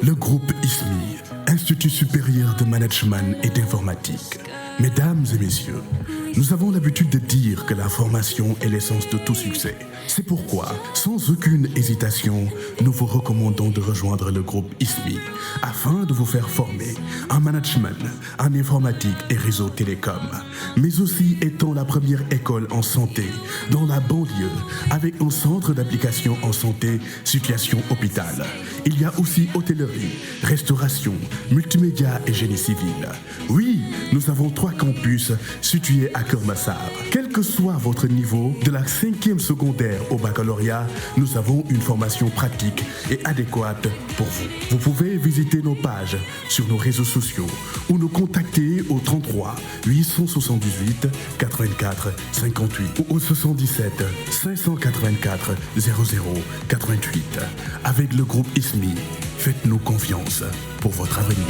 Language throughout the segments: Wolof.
Le groupe ISMI, Institut supérieur de management et d'informatique. Mesdames et messieurs, nous avons l'habitude de dire que la formation est l'essence de tout succès. C'est pourquoi, sans aucune hésitation, nous vous recommandons de rejoindre le groupe ISMI afin de vous faire former en management, en informatique et réseau télécom, mais aussi étant la première école en santé dans la banlieue avec un centre d'application en santé, situation hôpital. Il y a aussi hôtellerie, restauration, multimédia et génie civil. Oui, nous avons 3 campus situés à Keur Massar. Quel que soit votre niveau, de la 5e secondaire au baccalauréat, nous avons une formation pratique et adéquate pour vous. Vous pouvez visiter nos pages sur nos réseaux sociaux ou nous contacter au 33 878 84 58 ou au 77 584 00 88. Avec le groupe ISMI, faites-nous confiance pour votre avenir.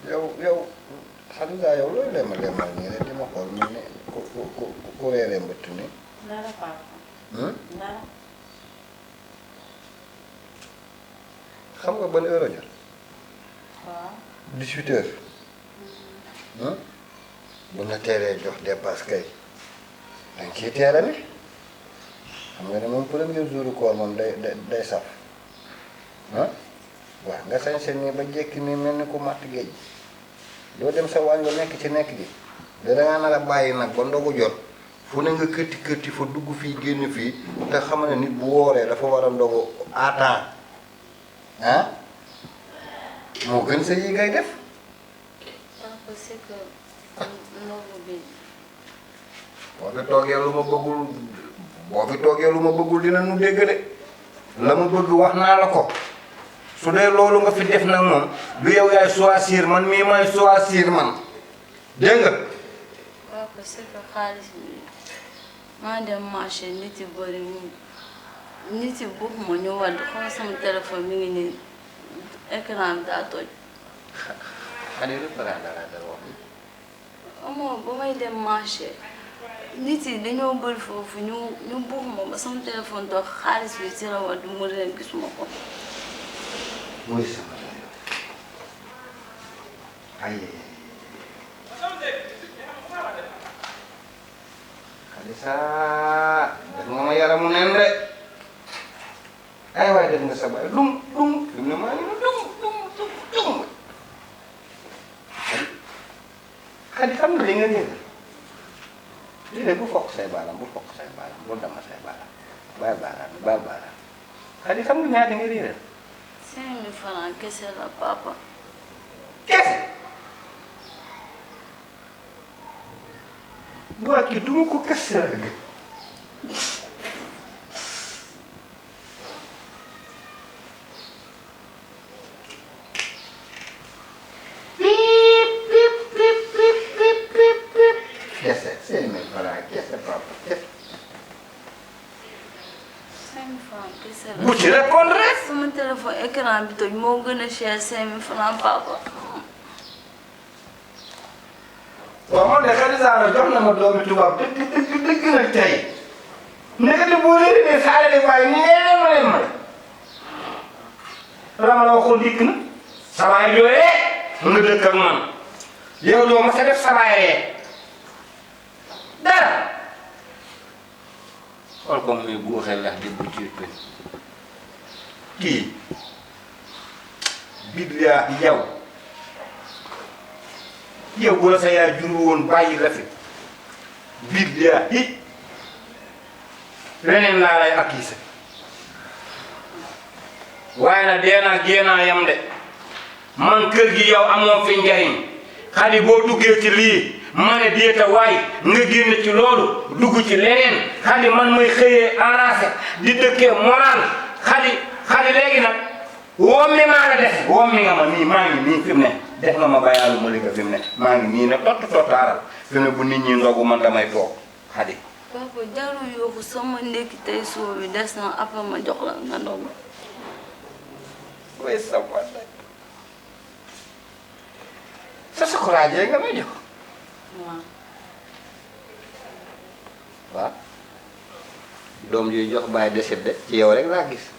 yow xam nga yow loolu lemal nii rek di ma xool mu ne ku reeree mbëtt ni dara papa. dara. xam nga ban heure a jot. waaw. 18 heures. bu na teelee jox dépasse kay dañ ciy teel a ne xam nga ne moom premier jour koor moom day saf waaw nga sañse nii ba jekki nii mel ni ku matt géej doo dem sa waañ nga nekk ci nekk gi dangaa nar a bàyyi nag ba ndogu jot fu ne nga kërti fa dugg fii génn fii te xam ne nit bu wooree dafa war a ndogu à temps moo gën sa yi ngay def. papa c'est que ndogu bi. boo fi toogee lu ma bëggul dina nu dégg de la ma bëgg wax naa la ko su dee loolu nga fi def nag moom du yow yaay choisir man mii may choisir man dégg nga. papa c'est que xaalis bi maa dem marché nit yi bëri nit yi bëgguma ñu wadd xool sama téléphone mi ngi nii écran bi daa toj. xale lu bara dara wax. amoo ba may dem marché nit yi dañoo bëri foofu ñu bëgguma ba sama téléphone toog xaalis bi ci la wadd mu leen gisuma ko. muy sama ay Xalisa def nga ma yaramu nen de ay waay def nga sa baay dum fi mu ne maa ngi dum Xadi xam nga li nga réer léeg-léeg bu fokk say baaraam bu dama say baaraam baal baaraam Xadi xam nga ñaata nga réeral 5000 francs kese la papa. kese waa kii duma ko kese la de kese 5000 francs kese papa kese. 5000 francs kese la. bu ci répondre rek. sama téléphone écran bi toj moo gën a cher 5000 francs papa. waaw man de Xadisa jox na ma doomi tubaab dëgg nag tey nekkati boo réeré xaaral di waaye nii leen ma la ma la waxoon dikk na. sama ay jooyee nga dëkk ak man. yow doo ma sa def sa baay ree dara xool ko muy guuxee lax di bu ci kii billaahi yow bu la sa yaay jur woon bàyyi la fi billaahi leneen laa lay accusé waaye nag dee naa génnaa yam de man kër gi yow amoo fi njariñ xale boo duggee ci lii ma ne déeta waay nga génn ci loolu dugg ci leneen xale man may xëyee arrangé di dëkkee moral xale léegi nag woom mi maa la def woom mi nga ma nii maa ngi nii fi mu ne def nga ma bayaalu ma liggéey fi mu ne maa ngi nii ne tottaaral fi mu ne bu nit ñi ndogu man damay toog xale. papa jarul yooxu sama ndékki tey suba bi des na après ma jox la nga ndogu. oui ça va sa chocolat jee nga may jox. waaw. doom yuy jox bàyyi desit de ci yow rek laa gis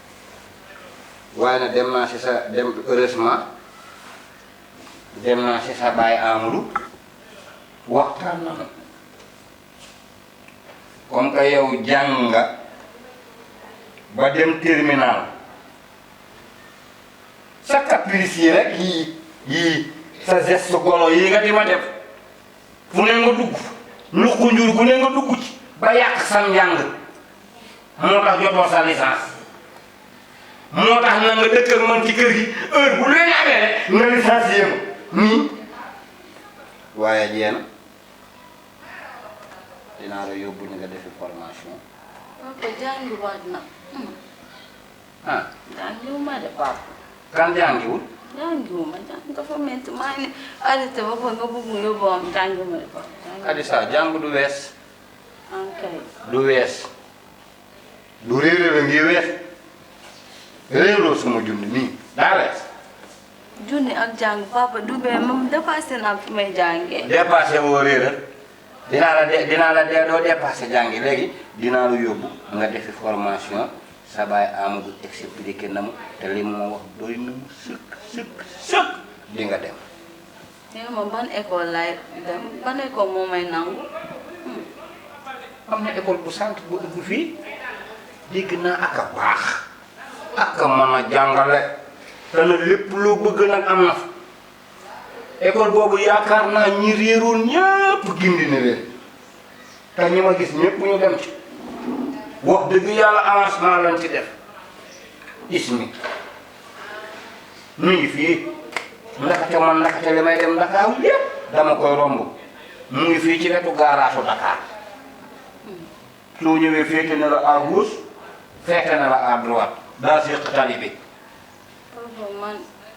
waaye nag dem naa si sa dem heureusement dem naa si sa bàyyi Amadou waxtaan na comme que yow jàng nga ba dem terminal sa caprice yi rek yii sa geste golo yi nga di ma def fu ne nga dugg lu ko njur gu ne nga dugg ci ba yàq sam njàng moo tax jotoo sa licence moo tax na nga dëkk ak man ci kër gi heure bu leen amee rek nga licencié ma nii waaye jeena dinaa la yóbbu ni nga defi formation. papa jàngiwaat na. ah jàngiwuma de papa. kan jàngiwul. jàngiwuma jàng dafa métti maa ngi ne arrêté ba fa nga bëgg mu yóbbu am jàngiwuma de papa. Adisa jàng du wees. kay. du wees. du réeré la ngi wees. réeroo suma junni nii daa wees. junni ak jàng papa du bee moom dépassé naa fi may jàngee. dépassé woo réeral. dinaa la dee doo dépassé jàngi léegi dinaa la yóbbu nga defi formation sa baay Amadou expliqué na mu te li ma wax doy na mu sëkk di nga dem. nee ma ban école laay dem ban école moo may nangu. am na école bu sant bu ubbi fii dégg naa ak a baax ak a mën a jàngale te nag lépp loo bëgg nag am na fa. école boobu yaakaar naa ñi réeroon ñëpp gindi na leen te ñi ma gis ñëpp ñu dem ci wax dëgg yàlla avancement lañ ci def ismi mu ngi fii ndakate man ndakate li may dem Dakar yëpp dama koy romb mu ngi fii ci wetu gaaraasu Dakar soo ñëwee féete na la à gauche féete na la à droite daa séq tali bi.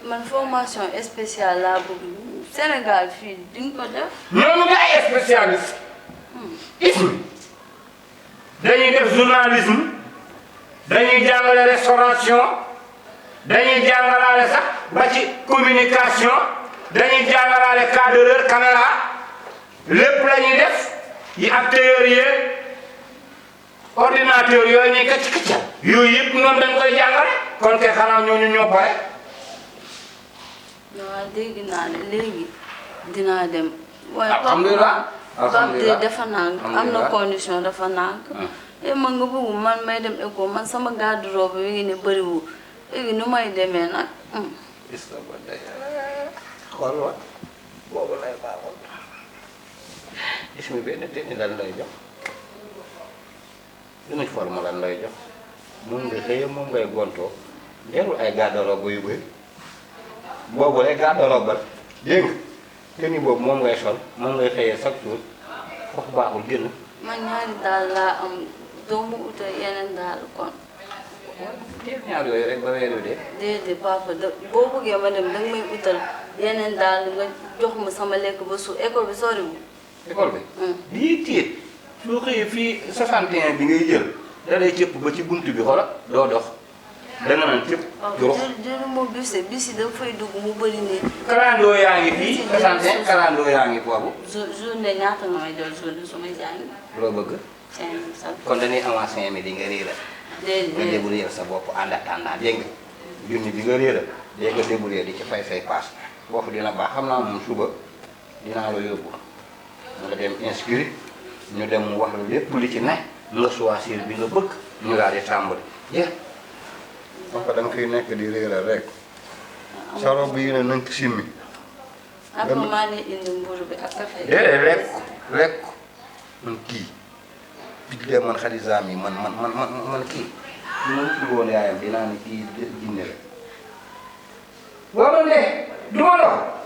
man formation spéciale laa bëgg Sénégal fii duñ ko def. ñooñu nga ay spécialiste. ismi dañuy def journalisme dañuy jàngale restauration dañuy jàngalaale sax ba ci communication dañuy jàngalaale cadreur caméra lépp la ñuy def yi acteurs yeeg ordinateur yooyu ñuy kacc kaccal yooyu yëpp noonu dañ koy jàngale kon kay xanaa ñooñu ñoo pare. waaw dégg naa ne léegi dinaa dem. alhamdulilah alhamdulilah dafa nànk am na condition dafa nànk. man nga bëgg man may dem école man sama garde-robe bi ngi ne bëriwul léegi nu may demee nag. xool wa boobu lay baaxoon ismi benn tenni lan lay jox uniforme lan lay jox moom nga xëye moom ngay gontoo jarul ay garde-robe yu bëri boobu rek garde-robe ba dégg nga tenni boobu moom ngay sol moom ngay xëyee chaque jour foofu baaxul génn. man ñaari daal laa am doomu utal yeneen daal kon. teel ñaar yooyu rek ba weer wi de. déedéet papa boo bëggee ma dem danga may utal yeneen daal nga jox ma sama lekk ba suur école bi soriwul. école bi. lii tiit soo xëyee fii 61 bi ngay jël da lay cëpp ba ci buntu bi xoola doo dox danga naan cëpp. waaw jël ma bis yi dafa fay dugg mu bëri nii. kalandoo yaa ngi fii 61 kalandoo yaa ngi foofu. journée ñaata nga may jël journée su may jàngi. loo bëgg. 5000 sax. kon dañuy avancé 5000 yi nga réeral. nga débrouiller sa bopp en attendant dégg nga junni bi nga réeral léegi nga débrouiller di ci fay say paas foofu dina baax xam naa moom suba dinaa la yóbbu nga dem inscrit ñu dem mu wax la lépp li ci ne nga choisir bi nga bëgg ñu daal di tàmbali jeex. donc da nga fiy nekk di réeral rek sa rob yi ne nañ ko simmi. après maa ngi indi mburu bi ak café. déedéet lekk man kii bi de man xalisaam yi man kii su ma fi woon yaayam dinaa ne kii jinne la. waaw man de du ma dox.